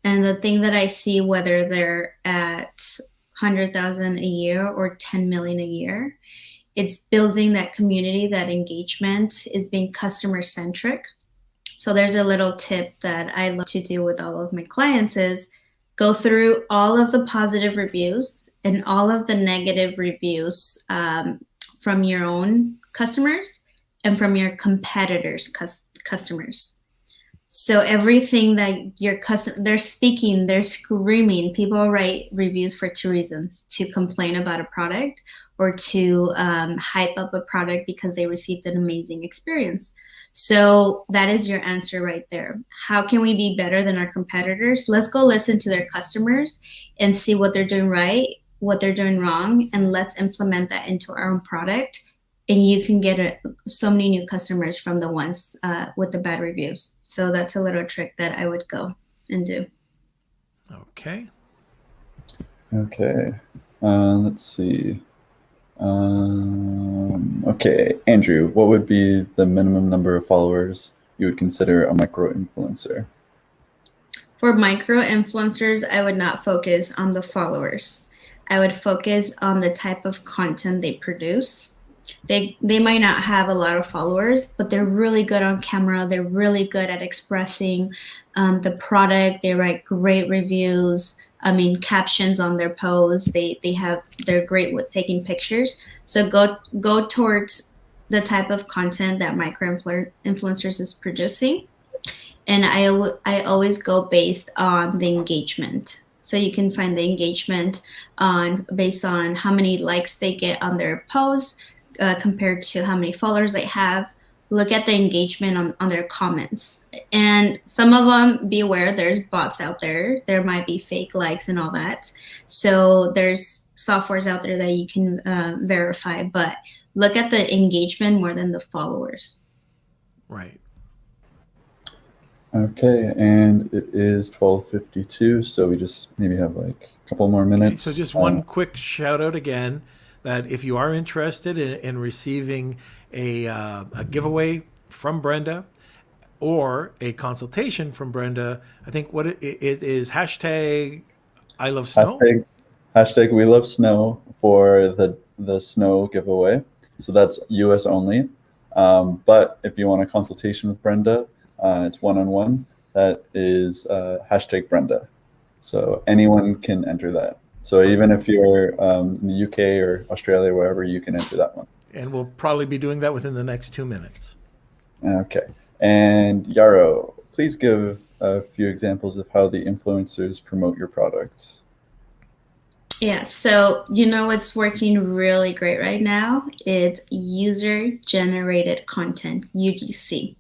and the thing that I see, whether they're at 100,000 a year or 10 million a year, it's building that community, that engagement, is being customer centric. So there's a little tip that I love to do with all of my clients is go through all of the positive reviews and all of the negative reviews from your own customers and from your competitors' customers. So everything that your customer, they're speaking, they're screaming. People write reviews for two reasons: to complain about a product or to hype up a product because they received an amazing experience. So that is your answer right there. How can we be better than our competitors? Let's go listen to their customers and see what they're doing right, what they're doing wrong, and let's implement that into our own product. And you can get so many new customers from the ones with the bad reviews. So that's a little trick that I would go and do. Okay. Okay. Let's see. Okay, Andrew, what would be the minimum number of followers you would consider a micro influencer? For micro influencers, I would not focus on the followers. I would focus on the type of content they produce. They might not have a lot of followers, but they're really good on camera. They're really good at expressing the product. They write great reviews. I mean, captions on their posts. They're great with taking pictures. So go towards the type of content that micro influencers is producing. And I always go based on the engagement. So you can find the engagement based on how many likes they get on their posts compared to how many followers they have. Look at the engagement on their comments. And some of them, be aware, there's bots out there. There might be fake likes and all that. So there's softwares out there that you can verify, but look at the engagement more than the followers. Right. Okay, and it is 12:52, so we just maybe have like a couple more minutes. Okay, so just one quick shout out again, that if you are interested in receiving a giveaway from Brenda or a consultation from Brenda, I think what it is hashtag I love snow. Hashtag we love snow for the snow giveaway. So that's US only. But if you want a consultation with Brenda, it's one-on-one. That is hashtag Brenda. So anyone can enter that. So even if you're in the UK or Australia, wherever, you can enter that one. And we'll probably be doing that within the next 2 minutes. Okay. And Yarrow, please give a few examples of how the influencers promote your product. Yeah, so what's working really great right now? It's user-generated content, UGC.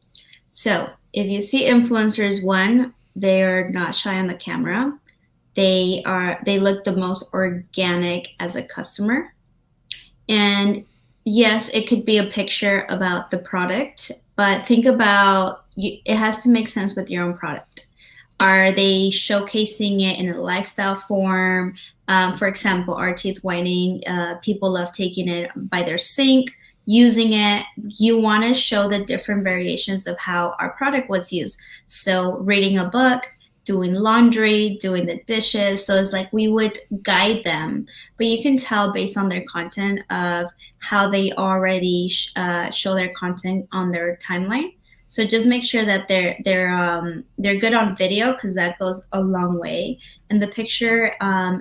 So if you see influencers, one, they are not shy on the camera. They look the most organic as a customer. And yes, it could be a picture about the product, but think about it has to make sense with your own product. Are they showcasing it in a lifestyle form? For example, our teeth whitening, people love taking it by their sink, using it. You want to show the different variations of how our product was used. So reading a book, doing laundry, doing the dishes. So it's like we would guide them, but you can tell based on their content of how they already show their content on their timeline. So just make sure that they're good on video, because that goes a long way. And the picture,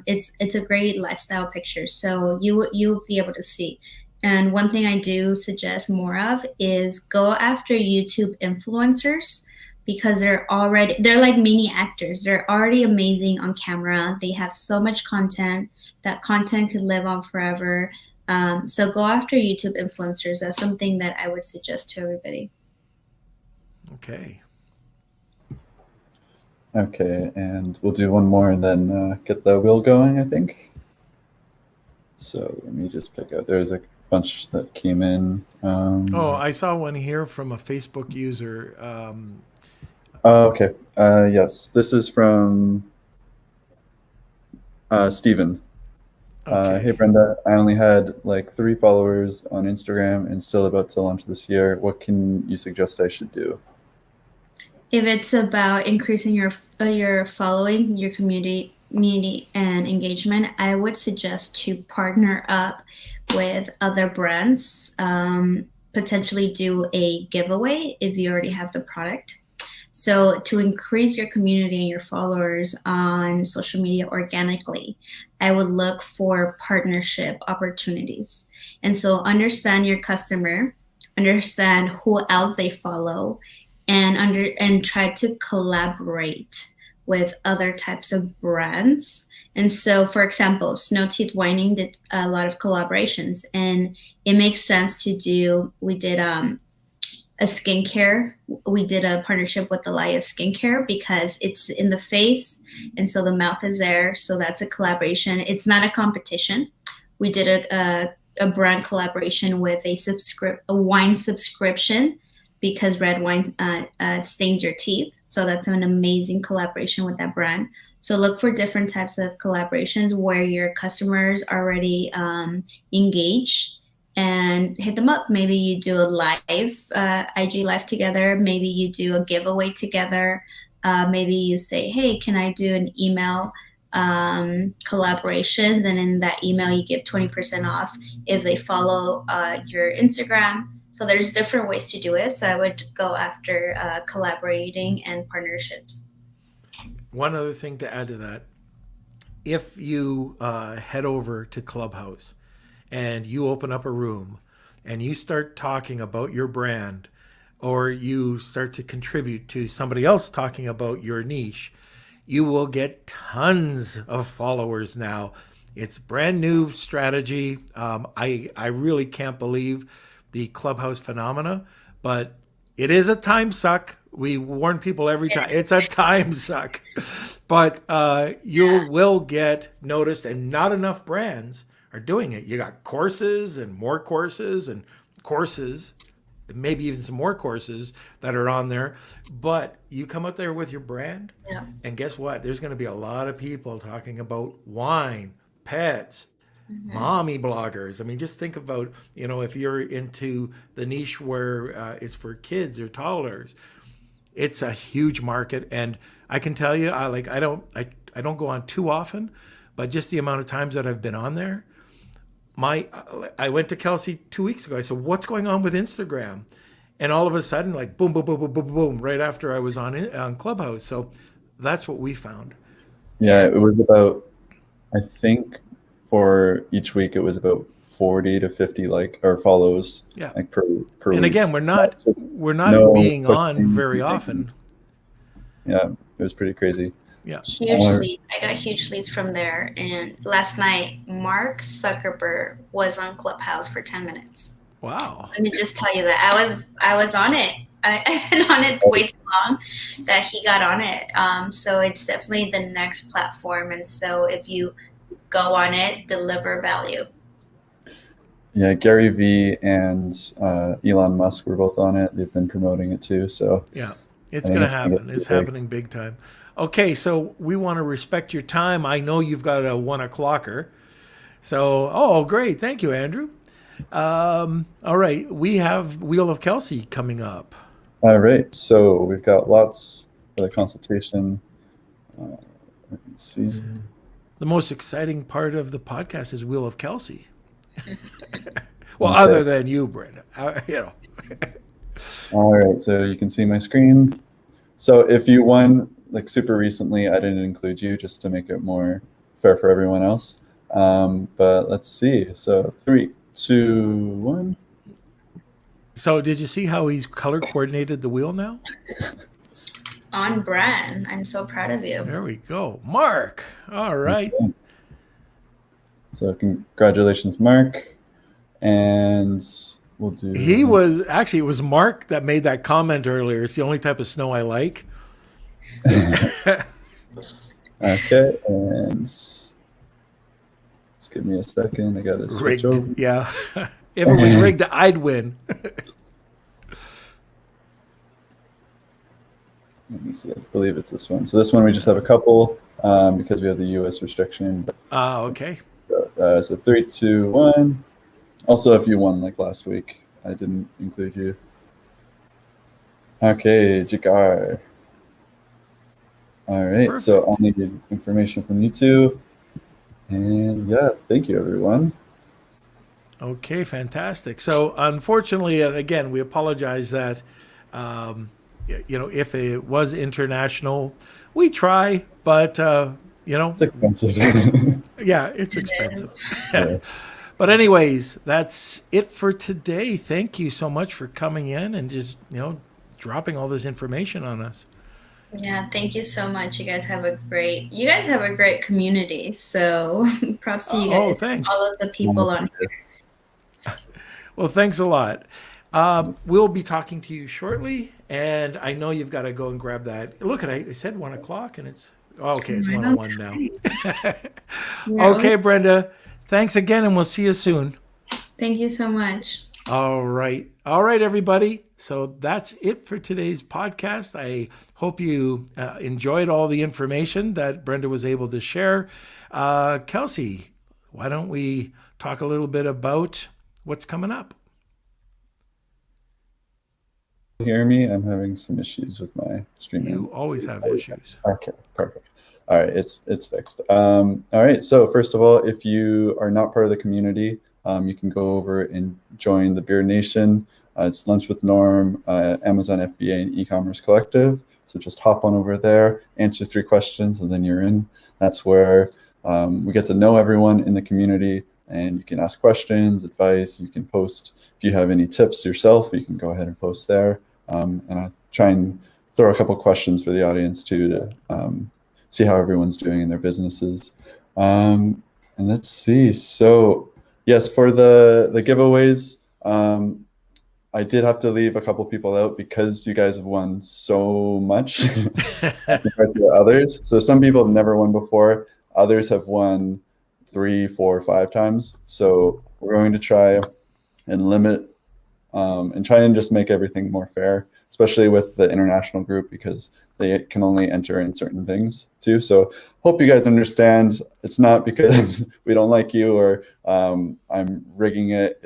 it's a great lifestyle picture, so you'll be able to see. And one thing I do suggest more of is go after YouTube influencers, because they're like mini actors. They're already amazing on camera. They have so much content. That content could live on forever. So go after YouTube influencers. That's something that I would suggest to everybody. Okay. Okay, and we'll do one more and then get the wheel going, I think. So let me just pick out. There's a bunch that came in. I saw one here from a Facebook user. Okay. Yes, this is from Stephen. Hey Okay. Brenda, I only had like 3 followers on Instagram and still about to launch this year. What can you suggest I should do? If it's about increasing your following, your community and engagement, I would suggest to partner up with other brands. Potentially do a giveaway if you already have the product. So to increase your community and your followers on social media organically, I would look for partnership opportunities. And so understand your customer, understand who else they follow, and try to collaborate with other types of brands. And so, for example, Snow Teeth Whining did a lot of collaborations, and it makes sense to do. We did a skincare. We did a partnership with Alaya Skincare because it's in the face, and so the mouth is there. So that's a collaboration. It's not a competition. We did a brand collaboration with a wine subscription because red wine stains your teeth. So that's an amazing collaboration with that brand. So look for different types of collaborations where your customers already engage and hit them up. Maybe you do a live IG live together. Maybe you do a giveaway together. Maybe you say, hey, can I do an email collaboration? And in that email, you give 20% off if they follow your Instagram. So there's different ways to do it. So I would go after collaborating and partnerships. One other thing to add to that, if you head over to Clubhouse and you open up a room and you start talking about your brand, or you start to contribute to somebody else talking about your niche, you will get tons of followers now. It's brand new strategy. I really can't believe the Clubhouse phenomena, but it is a time suck. We warn people every time. It's a time suck. But you will get noticed, and not enough brands are doing it. You got courses and more courses and courses, maybe even some more courses that are on there. But you come out there with your brand, Yeah. and guess what? There's going to be a lot of people talking about wine, pets, mommy bloggers. I mean, just think about, if you're into the niche where it's for kids or toddlers, it's a huge market. And I can tell you, I don't go on too often, but just the amount of times that I've been on there, I went to Kelsey 2 weeks ago. I said, "What's going on with Instagram?" And all of a sudden, like boom, boom, boom, boom, boom, boom, right after I was on Clubhouse. So that's what we found. Yeah, it was about, I think for each week, it was about 40 to 50 or follows Yeah. like per And week. again, That's just we're not no being on pushing, very often. Yeah, it was pretty crazy. Yeah. Huge leads. I got huge leads from there. And last night, Mark Zuckerberg was on Clubhouse for 10 minutes. Wow. Let me just tell you that I was on it. I've been on it way too long that he got on it. So it's definitely the next platform. And so if you go on it, deliver value. Yeah, Gary Vee and Elon Musk were both on it. They've been promoting it too. So Yeah, it's I think going to it's gonna happen. get It's big. happening big time. Okay, so we want to respect your time. I know you've got a 1 o'clocker. So, great. Thank you, Andrew. All right, we have Wheel of Kelsey coming up. All right, so we've got lots for the consultation. Let me see. The most exciting part of the podcast is Wheel of Kelsey. Well, Okay. other than you, Brenda. All right, so you can see my screen. So if you won like super recently, I didn't include you just to make it more fair for everyone else. But let's see. So 3, 2, 1. So, did you see how he's color coordinated the wheel now? On brand. I'm so proud of you. There we go. Mark. All right. Okay. So congratulations, Mark. And we'll do. It was Mark that made that comment earlier. It's the only type of snow I like. Okay, and just give me a second. I got to switch over. Rigged. Yeah. If it was rigged, I'd win. Let me see. I believe it's this one. So this one we just have a couple because we have the U.S. restriction. But Okay. So 3, 2, 1. Also, if you won like last week, I didn't include you. Okay, Jigar. All right, so I'll need information from you two. And yeah, thank you, everyone. Okay, fantastic. So, unfortunately, and again, we apologize that, if it was international, we try, but, It's expensive. yeah, it's It expensive. is. Yeah. But, anyways, that's it for today. Thank you so much for coming in and just, dropping all this information on us. Yeah, thank you so much. You guys have a great community. So props to you Oh, guys, thanks. all of the people on here. Well, thanks a lot. We'll be talking to you shortly, and I know you've got to go and grab that. Look, I said 1:00, and it's it's Right 1:01 on now. time. You're Okay, always- Brenda. Thanks again, and we'll see you soon. Thank you so much. All right, everybody. So that's it for today's podcast. I hope you enjoyed all the information that Brenda was able to share. Kelsey, why don't we talk a little bit about what's coming up? Hear me? I'm having some issues with my streaming. You always have issues. Okay, perfect. All right, it's fixed. All right, so first of all, if you are not part of the community, you can go over and join the Beer Nation. It's Lunch with Norm, Amazon FBA, and e-commerce collective. So just hop on over there, answer 3 questions, and then you're in. That's where we get to know everyone in the community, and you can ask questions, advice. You can post if you have any tips yourself. You can go ahead and post there. And I try and throw a couple questions for the audience too to see how everyone's doing in their businesses. And let's see. So yes, for the giveaways, I did have to leave a couple people out because you guys have won so much compared to the others. So some people have never won before. Others have won 3, 4, 5 times. So we're going to try and limit and try and just make everything more fair, especially with the international group because they can only enter in certain things too. So hope you guys understand. It's not because we don't like you or I'm rigging it.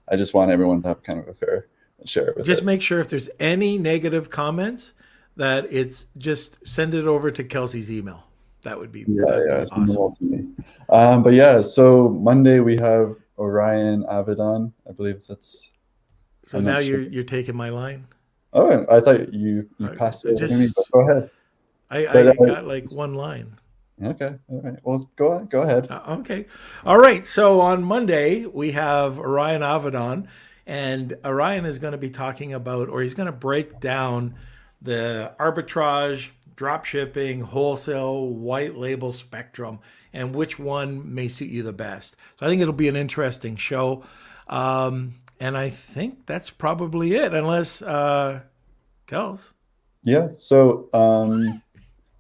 I just want everyone to have kind of a fair share with Just it. make sure if there's any negative comments that it's just send it over to Kelsey's email. That would be, that'd be awesome. To me. But yeah, so Monday we have Orion Avedon. I believe that's. So now you're taking my line. Oh, I thought you passed it over to me, but go ahead. I got like one line. Okay. All right. Well, go ahead. Okay. All right. So on Monday, we have Orion Avedon, and Orion is going to be talking about, or he's going to break down the arbitrage, drop shipping, wholesale, white label spectrum, and which one may suit you the best. So I think it'll be an interesting show. And I think that's probably it, unless, Kels. Yeah. So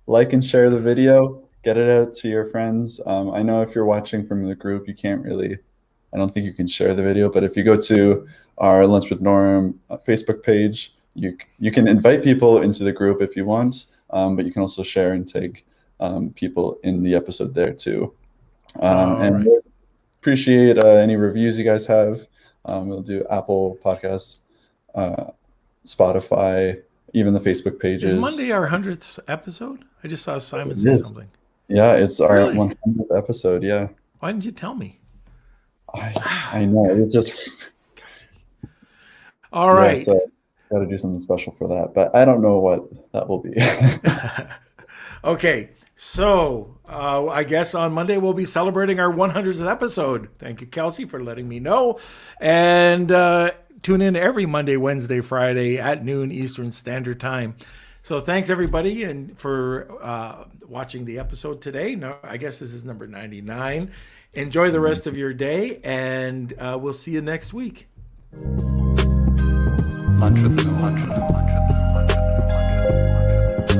like and share the video. Get it out to your friends. I know if you're watching from the group, you can't really, I don't think you can share the video, but if you go to our Lunch with Norm Facebook page, you can invite people into the group if you want, but you can also share and tag people in the episode there too. And right. appreciate any reviews you guys have. We'll do Apple Podcasts, Spotify, even the Facebook pages. Is Monday our 100th episode? I just saw Simon say something. Yeah, it's our Really? 100th episode. Yeah, Why didn't you tell me? I know. It's just All right. Yeah, so got to do something special for that, but I don't know what that will be. Okay. So I guess on Monday we'll be celebrating our 100th episode. Thank you, Kelsey, for letting me know. And tune in every Monday, Wednesday, Friday at noon Eastern Standard Time. So thanks everybody and for watching the episode today. No, I guess this is number 99. Enjoy the rest of your day, and we'll see you next week. Lunch with the